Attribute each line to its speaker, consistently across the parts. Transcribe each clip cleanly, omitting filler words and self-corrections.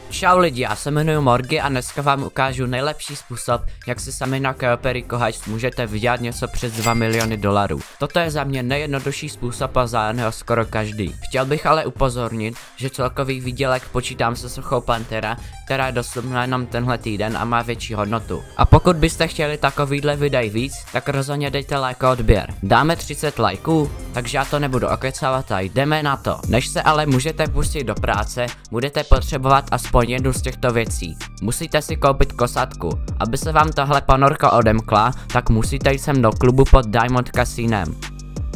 Speaker 1: Čau lidi, já se jmenuji Morgy a dneska vám ukážu nejlepší způsob, jak si sami na Cooperico Heist můžete vydělat něco přes 2 miliony dolarů. Toto je za mě nejjednodušší způsob a za něho skoro každý. Chtěl bych ale upozornit, že celkový výdělek počítám se sochou Pantera, která je dostupná jenom tenhle týden a má větší hodnotu. A pokud byste chtěli takovýhle videí víc, tak rozhodně dejte like a odběr. Dáme 30 lajků, takže já to nebudu okecávat a jdeme na to. Než se ale můžete pustit do práce, budete potřebovat aspoň jednu z těchto věcí. Musíte si koupit kosatku. Aby se vám tahle ponorka odemkla, tak musíte jít sem do klubu pod Diamond Casinem.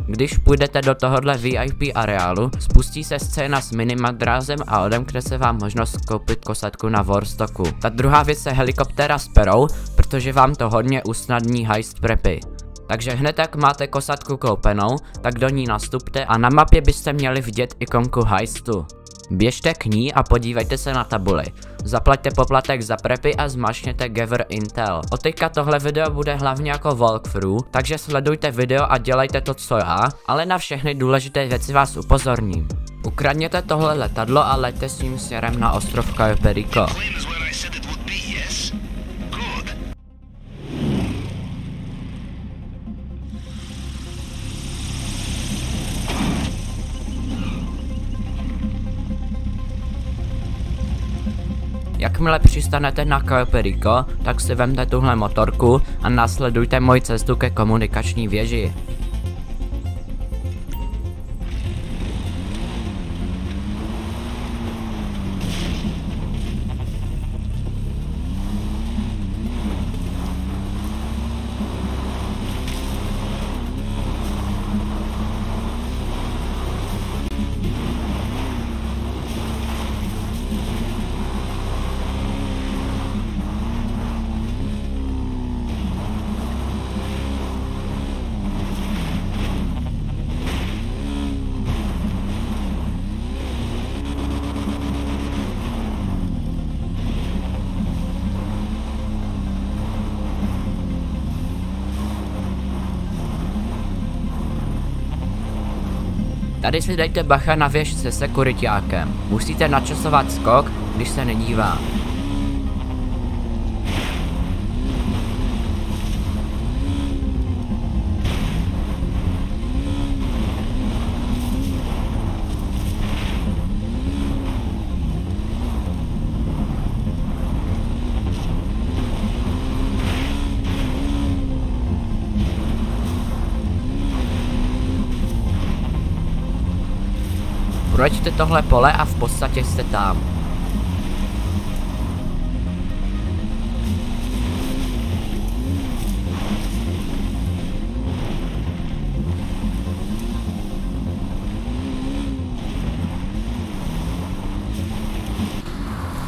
Speaker 1: Když půjdete do tohohle VIP areálu, spustí se scéna s minimadrázem a odemkne se vám možnost koupit kosatku na Warstocku. Ta druhá věc je helikoptéra s perou, protože vám to hodně usnadní heist prepy. Takže hned jak máte kosatku koupenou, tak do ní nastupte a na mapě byste měli vidět ikonku heistu. Běžte k ní a podívejte se na tabuli. Zaplaťte poplatek za prepy a zmačkněte Gather Intel. Od teďka tohle video bude hlavně jako walkthrough, takže sledujte video a dělejte to co já, ale na všechny důležité věci vás upozorním. Ukradněte tohle letadlo a leďte s ním směrem na ostrov Cooperico. Jakmile přistanete na Cooperico, tak si vemte tuhle motorku a následujte moji cestu ke komunikační věži. Tady si dejte bacha na věž se sekuriťákem. Musíte načasovat skok, když se nedívá. Projeďte tohle pole a v podstatě jste tam.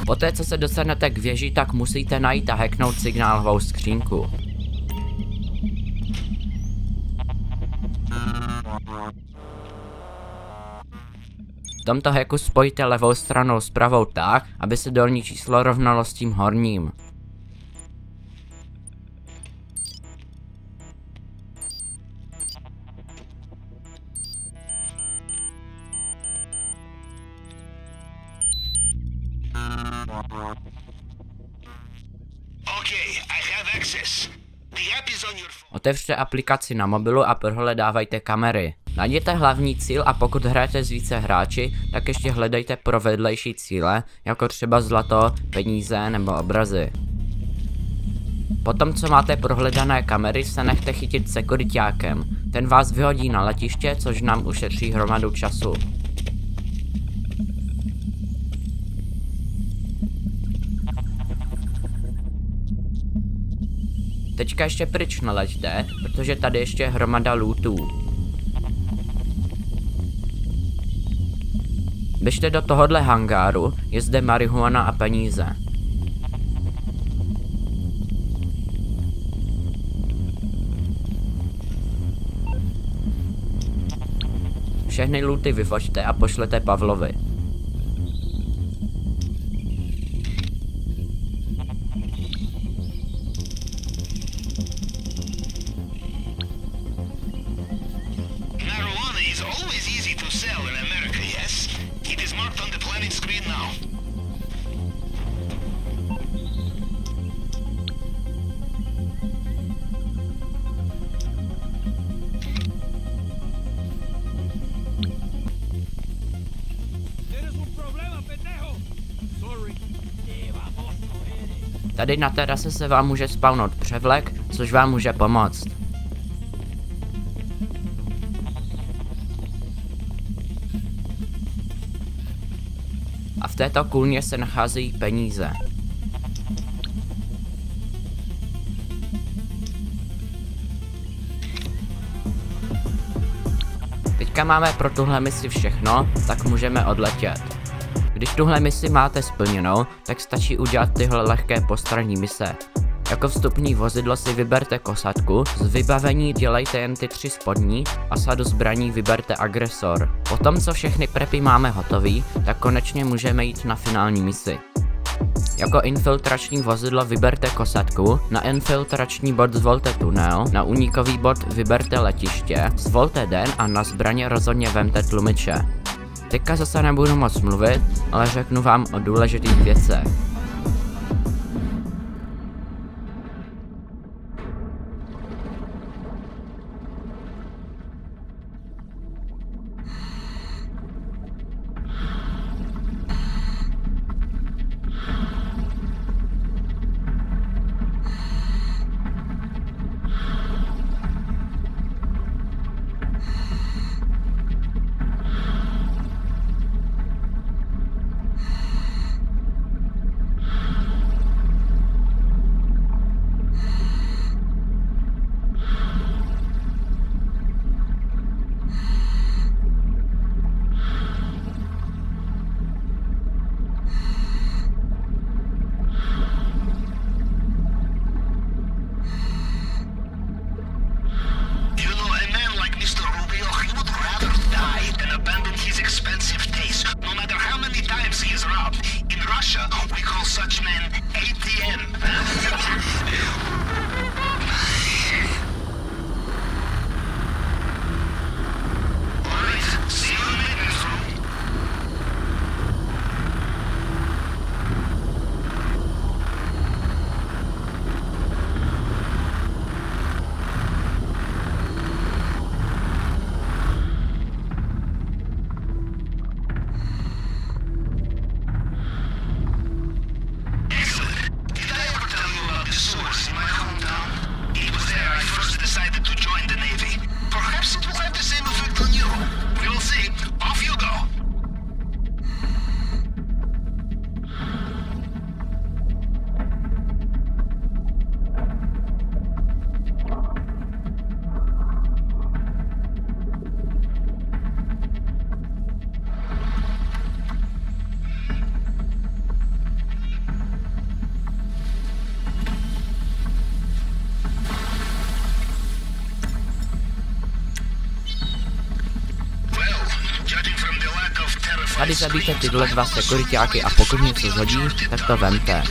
Speaker 1: Poté co se dostanete k věži, tak musíte najít a hacknout signálovou skřínku. V tomto hacku spojíte levou stranou s pravou tak, aby se dolní číslo rovnalo s tím horním. Otevřte aplikaci na mobilu a prohledávajte kamery. Najděte hlavní cíl a pokud hrajete s více hráči, tak ještě hledejte pro vedlejší cíle, jako třeba zlato, peníze nebo obrazy. Potom co máte prohledané kamery, se nechte chytit sekuriťákem. Ten vás vyhodí na letiště, což nám ušetří hromadu času. Teďka ještě pryč neleďte, protože tady ještě je hromada lootů. Běžte do tohohle hangáru, je zde marihuana a peníze. Všechny looty vyfoťte a pošlete Pavlovi. Tady na terase se vám může spawnout převlek, což vám může pomoct. A v této kůlně se nacházejí peníze. Teďka máme pro tuhle misi všechno, tak můžeme odletět. Když tuhle misi máte splněnou, tak stačí udělat tyhle lehké postranní mise. Jako vstupní vozidlo si vyberte kosatku, z vybavení dělejte jen ty 3 spodní a sadu zbraní vyberte agresor. Potom co všechny prepy máme hotový, tak konečně můžeme jít na finální misi. Jako infiltrační vozidlo vyberte kosatku, na infiltrační bod zvolte tunel, na únikový bod vyberte letiště, zvolte den a na zbraně rozhodně vemte tlumiče. Teďka zase nebudu moc mluvit, ale řeknu vám o důležitých věcech. Tady zabijte tyhle 2 sekuriťáky a pokud něco zhodí, tak to vemte.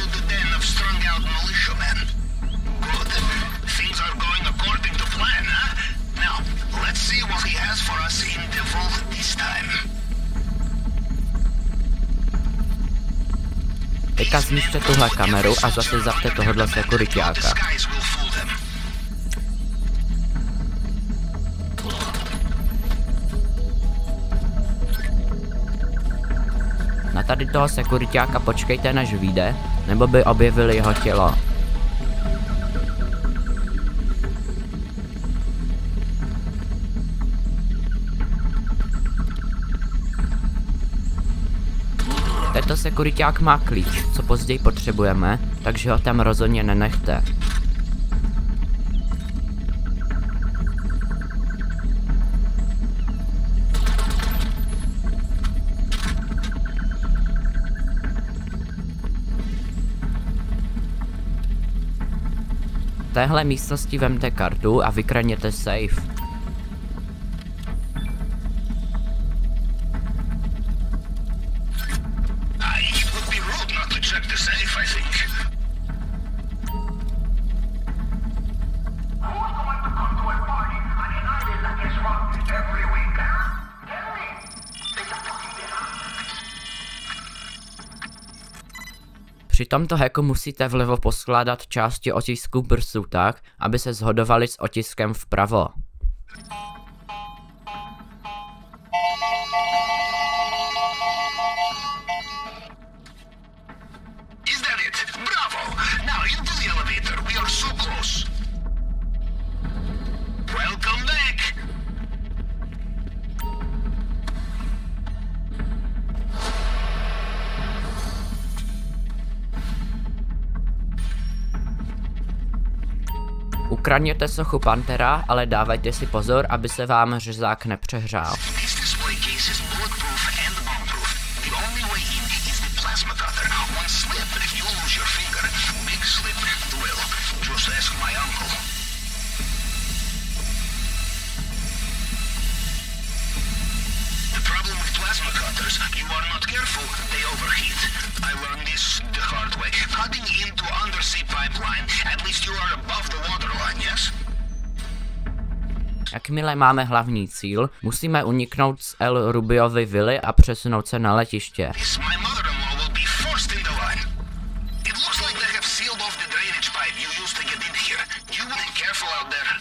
Speaker 1: Teďka zničte tuhle kameru a zase zavte tohohle sekuriťáka. Na tady toho sekuriťáka počkejte než vyjde, nebo by objevili jeho tělo. Tento sekuriťák má klíč, co později potřebujeme, takže ho tam rozhodně nenechte. V téhle místnosti vemte kartu a vykradněte safe. Při tomto hacku musíte vlevo poskládat části otisků prstů tak, aby se shodovaly s otiskem vpravo.
Speaker 2: Is that it? Bravo! Now
Speaker 1: Ukradněte sochu Pantera, ale dávajte si pozor, aby se vám řezák nepřehrál.
Speaker 2: You are not careful, they overheat. I learned this the hard way. Cutting into undersea pipeline, at least you are above the waterline, yes?
Speaker 1: Jakmile máme hlavní cíl, musíme uniknout z El Rubiovy vily a přesunout se na letiště.
Speaker 2: My mother-in-law will be first in the line. It looks like they have sealed off the drainage pipe you used to get in here. You will be careful out there.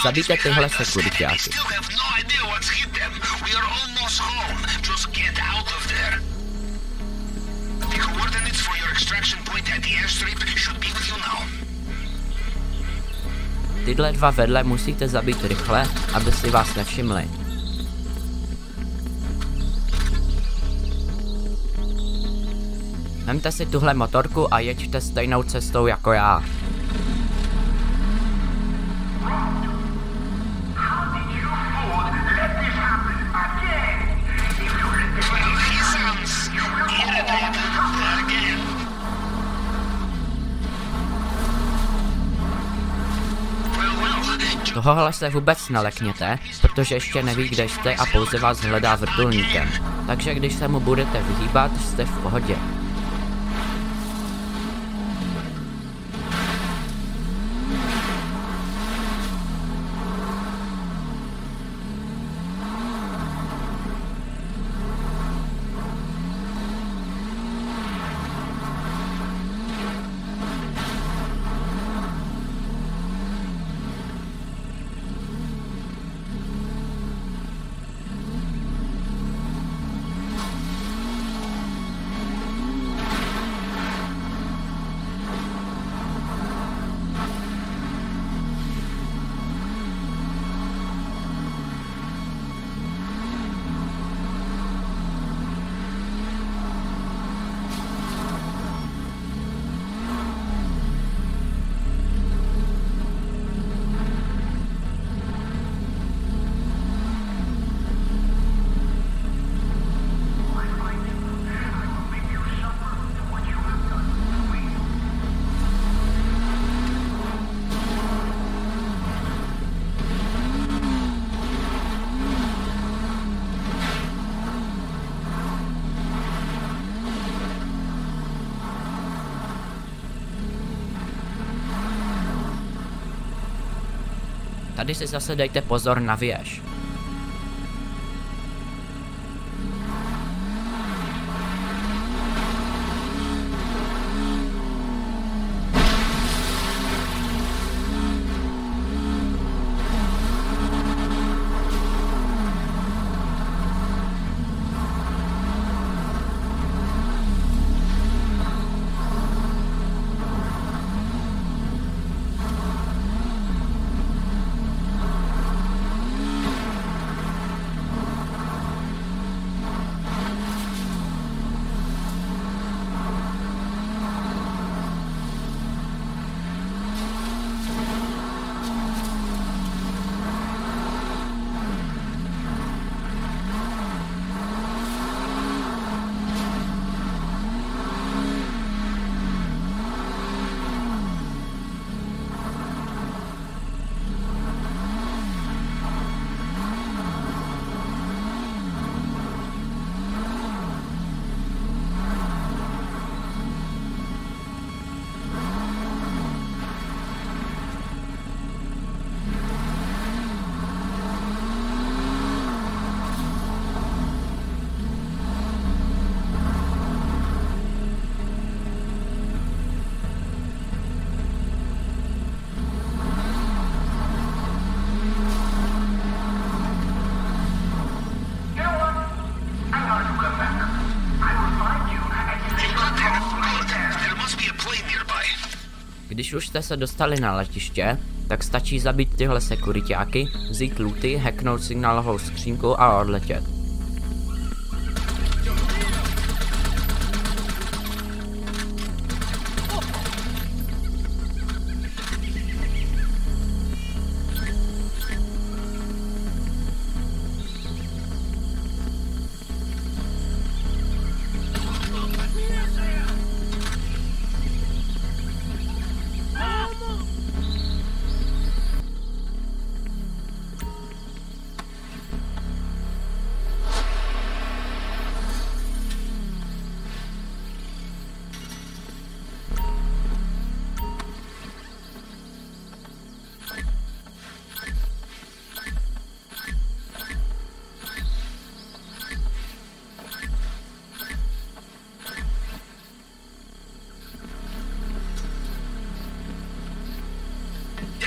Speaker 1: Zabijte tyhle sekuritáky. Tyhle dva vedle musíte zabít rychle, aby si vás nevšimli. Vemte si tuhle motorku a jeďte stejnou cestou jako já. Tohohle se vůbec nelekněte, protože ještě neví, kde jste a pouze vás hledá vrtulníkem. Takže když se mu budete vyhýbat, jste v pohodě. Tady si zase dejte pozor na věž. Když už jste se dostali na letiště, tak stačí zabít tyhle sekuriťáky, vzít looty, hacknout signálovou skřínku a odletět.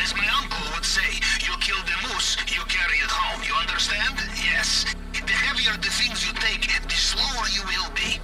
Speaker 2: As my uncle would say, you kill the moose, you carry it home. You understand? Yes. The heavier the things you take, the slower you will be.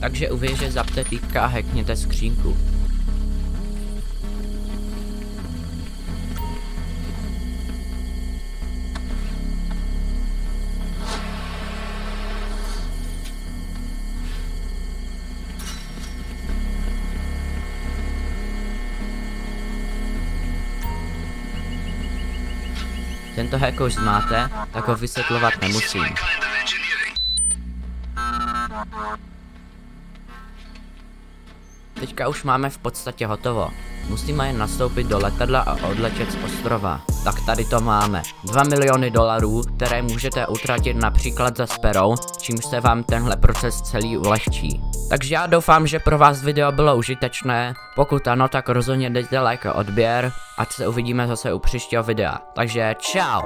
Speaker 1: Takže u věže zapte týpka a hackněte skřínku. Tento hack už znáte, tak ho vysvětlovat nemusím. Teďka už máme v podstatě hotovo. Musíme jen nastoupit do letadla a odletět z ostrova. Tak tady to máme. 2 miliony dolarů, které můžete utratit například za Sparrow, čímž se vám tenhle proces celý ulehčí. Takže já doufám, že pro vás video bylo užitečné. Pokud ano, tak rozhodně dejte like a odběr, ať se uvidíme zase u příštího videa. Takže čau!